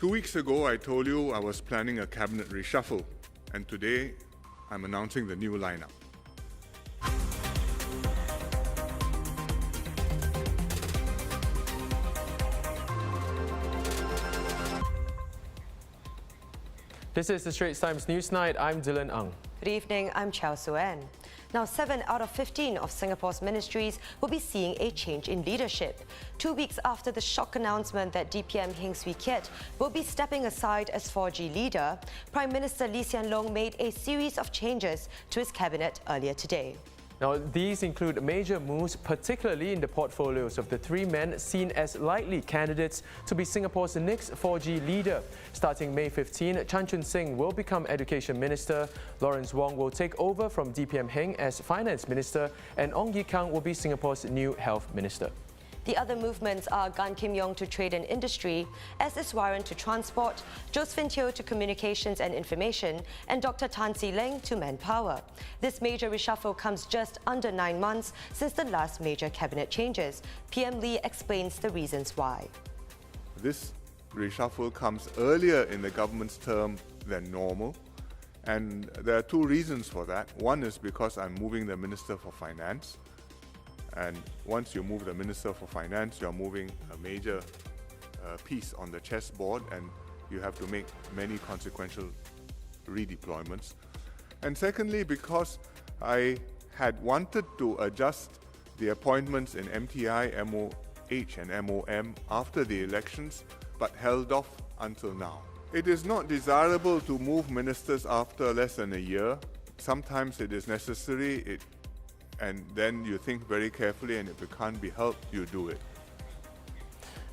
2 weeks ago, I told you I was planning a cabinet reshuffle, and today I'm announcing the new lineup. This is the Straits Times Newsnight. I'm Dylan Ang. Good evening, I'm Chow Suen. Now, 7 out of 15 of Singapore's ministries will be seeing a change in leadership. 2 weeks after the shock announcement that DPM Heng Swee Keat will be stepping aside as 4G leader, Prime Minister Lee Hsien Loong made a series of changes to his cabinet earlier today. Now, these include major moves, particularly in the portfolios of the 3 men seen as likely candidates to be Singapore's next 4G leader. Starting May 15, Chan Chun Sing will become Education Minister, Lawrence Wong will take over from DPM Heng as Finance Minister, and Ong Ye Kung will be Singapore's new Health Minister. The other movements are Gan Kim Yong to Trade and Industry, S. Iswaran to Transport, Josephine Teo to Communications and Information, and Dr. Tan See Leng to Manpower. This major reshuffle comes just under 9 months since the last major cabinet changes. PM Lee explains the reasons why. This reshuffle comes earlier in the government's term than normal, and there are 2 reasons for that. One is because I'm moving the Minister for Finance. And once you move the Minister for Finance, you're moving a major piece on the chessboard, and you have to make many consequential redeployments. And secondly, because I had wanted to adjust the appointments in MTI, MOH and MOM after the elections, but held off until now. It is not desirable to move ministers after less than a year. Sometimes it is necessary. And then you think very carefully, and if it can't be helped, you do it.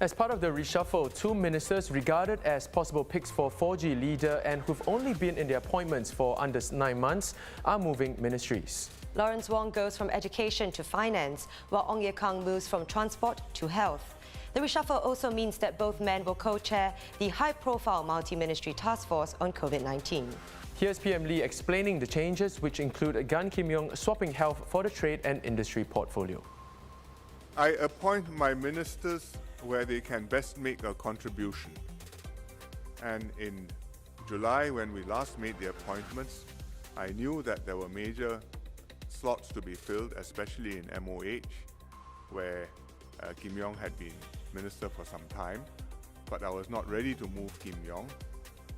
As part of the reshuffle, 2 ministers regarded as possible picks for 4G leader and who've only been in their appointments for under 9 months are moving ministries. Lawrence Wong goes from Education to Finance, while Ong Ye Kung moves from Transport to Health. The reshuffle also means that both men will co-chair the high-profile multi-ministry task force on COVID-19. Here's PM Lee explaining the changes, which include Gan Kim Yong swapping health for the trade and industry portfolio. I appoint my ministers where they can best make a contribution. And in July, when we last made the appointments, I knew that there were major slots to be filled, especially in MOH, where Kim Yong had been minister for some time, but I was not ready to move Kim Yong,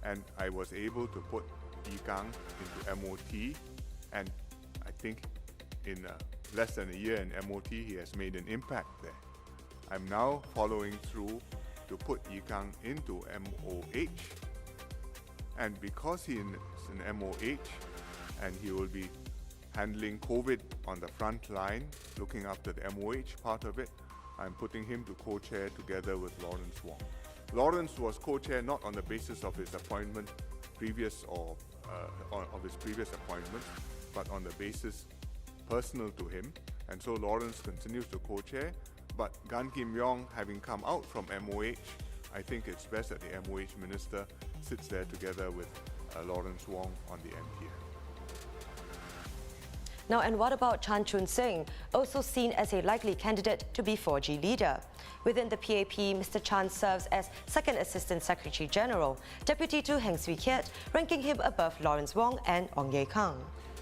and I was able to put Ye Kung into MOT, and I think in less than a year in MOT he has made an impact there. I'm now following through to put Ye Kung into MOH, and because he is in MOH and he will be handling COVID on the front line, looking after the MOH part of it, I'm putting him to co-chair together with Lawrence Wong. Lawrence was co-chair not on the basis of his appointment previous or of his previous appointments, but on the basis personal to him, and so Lawrence continues to co-chair. But Gan Kim Yong, having come out from MOH, I think it's best that the MOH minister sits there together with Lawrence Wong on the MPF. Now, and what about Chan Chun Sing, also seen as a likely candidate to be 4G leader? Within the PAP, Mr. Chan serves as Second Assistant Secretary General, Deputy to Heng Swee Keat, ranking him above Lawrence Wong and Ong Ye Kung.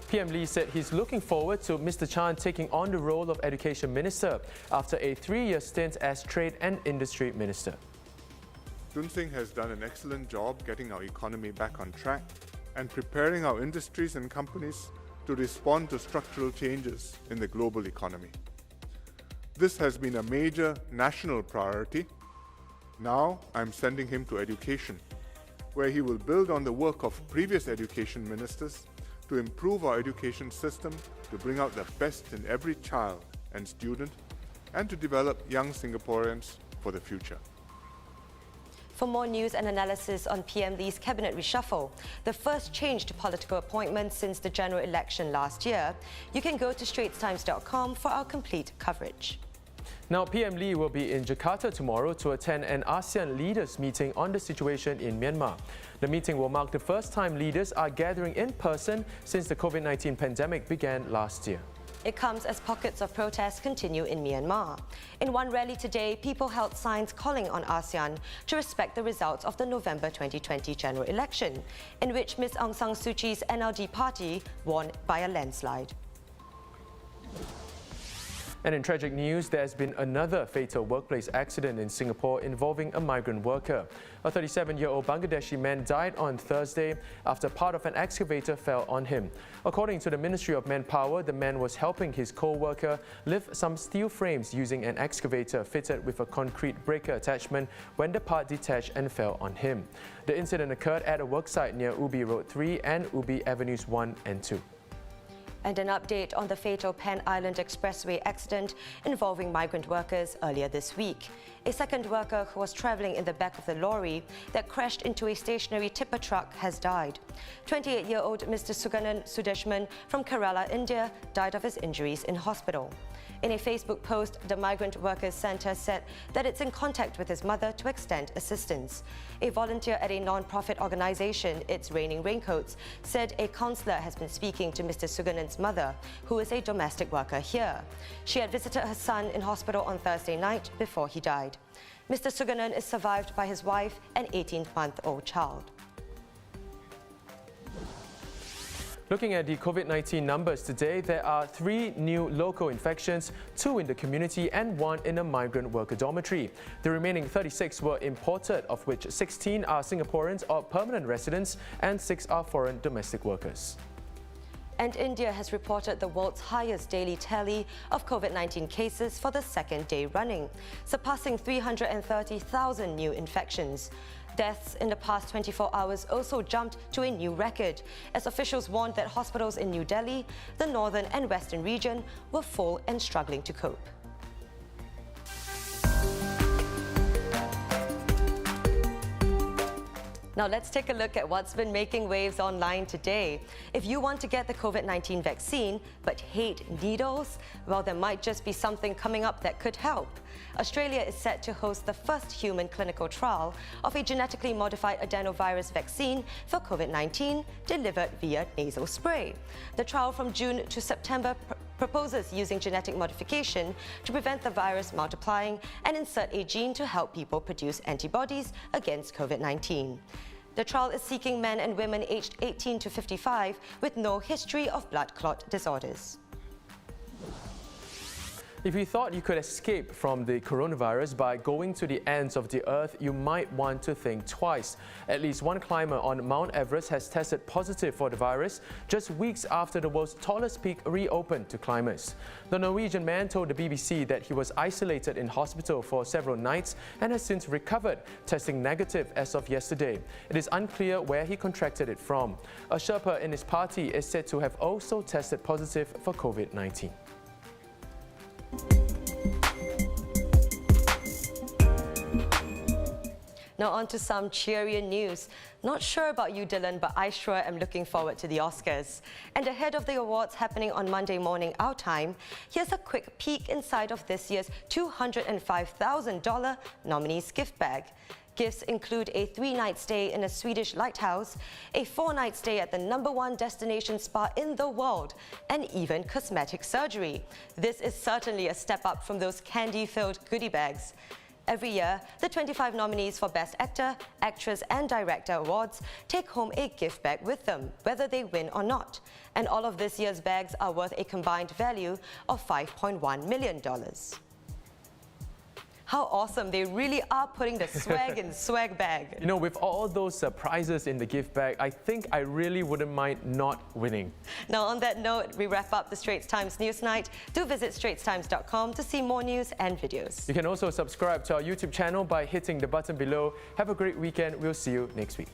PM Lee said he's looking forward to Mr. Chan taking on the role of Education Minister after a 3-year stint as Trade and Industry Minister. Chun Sing has done an excellent job getting our economy back on track and preparing our industries and companies to respond to structural changes in the global economy. This has been a major national priority. Now I'm sending him to education, where he will build on the work of previous education ministers to improve our education system, to bring out the best in every child and student, and to develop young Singaporeans for the future. For more news and analysis on PM Lee's cabinet reshuffle, the first change to political appointments since the general election last year, you can go to straitstimes.com for our complete coverage. Now, PM Lee will be in Jakarta tomorrow to attend an ASEAN leaders meeting on the situation in Myanmar. The meeting will mark the first time leaders are gathering in person since the COVID-19 pandemic began last year. It comes as pockets of protest continue in Myanmar. In one rally today, people held signs calling on ASEAN to respect the results of the November 2020 general election, in which Ms Aung San Suu Kyi's NLD party won by a landslide. And in tragic news, there has been another fatal workplace accident in Singapore involving a migrant worker. A 37-year-old Bangladeshi man died on Thursday after part of an excavator fell on him. According to the Ministry of Manpower, the man was helping his co-worker lift some steel frames using an excavator fitted with a concrete breaker attachment when the part detached and fell on him. The incident occurred at a worksite near Ubi Road 3 and Ubi Avenues 1 and 2. And an update on the fatal Pan Island Expressway accident involving migrant workers earlier this week. A second worker who was travelling in the back of the lorry that crashed into a stationary tipper truck has died. 28-year-old Mr. Suganan Sudeshman from Kerala, India, died of his injuries in hospital. In a Facebook post, the Migrant Workers Centre said that it's in contact with his mother to extend assistance. A volunteer at a non-profit organisation, It's Raining Raincoats, said a counsellor has been speaking to Mr. Suganan's mother, who is a domestic worker here. She had visited her son in hospital on Thursday night before he died. Mr. Suganan is survived by his wife and 18-month-old child. Looking at the COVID-19 numbers today, there are 3 new local infections, 2 in the community and 1 in a migrant worker dormitory. The remaining 36 were imported, of which 16 are Singaporeans or permanent residents and 6 are foreign domestic workers. And India has reported the world's highest daily tally of COVID-19 cases for the second day running, surpassing 330,000 new infections. Deaths in the past 24 hours also jumped to a new record, as officials warned that hospitals in New Delhi, the northern and western region, were full and struggling to cope. Now let's take a look at what's been making waves online today. If you want to get the COVID-19 vaccine but hate needles, well, there might just be something coming up that could help. Australia is set to host the first human clinical trial of a genetically modified adenovirus vaccine for COVID-19 delivered via nasal spray. The trial from June to September proposes using genetic modification to prevent the virus multiplying and insert a gene to help people produce antibodies against COVID-19. The trial is seeking men and women aged 18 to 55 with no history of blood clot disorders. If you thought you could escape from the coronavirus by going to the ends of the earth, you might want to think twice. At least one climber on Mount Everest has tested positive for the virus just weeks after the world's tallest peak reopened to climbers. The Norwegian man told the BBC that he was isolated in hospital for several nights and has since recovered, testing negative as of yesterday. It is unclear where he contracted it from. A Sherpa in his party is said to have also tested positive for COVID-19. Now on to some cheerier news. Not sure about you, Dylan, but I sure am looking forward to the Oscars. And ahead of the awards happening on Monday morning our time, here's a quick peek inside of this year's $205,000 nominees gift bag. Gifts include a 3-night stay in a Swedish lighthouse, a 4-night stay at the #1 destination spa in the world, and even cosmetic surgery. This is certainly a step up from those candy-filled goodie bags. Every year, the 25 nominees for Best Actor, Actress and Director awards take home a gift bag with them, whether they win or not. And all of this year's bags are worth a combined value of $5.1 million. How awesome, they really are putting the swag in swag bag. You know, with all those prizes in the gift bag, I think I really wouldn't mind not winning. Now on that note, we wrap up the Straits Times Newsnight. Do visit straitstimes.com to see more news and videos. You can also subscribe to our YouTube channel by hitting the button below. Have a great weekend. We'll see you next week.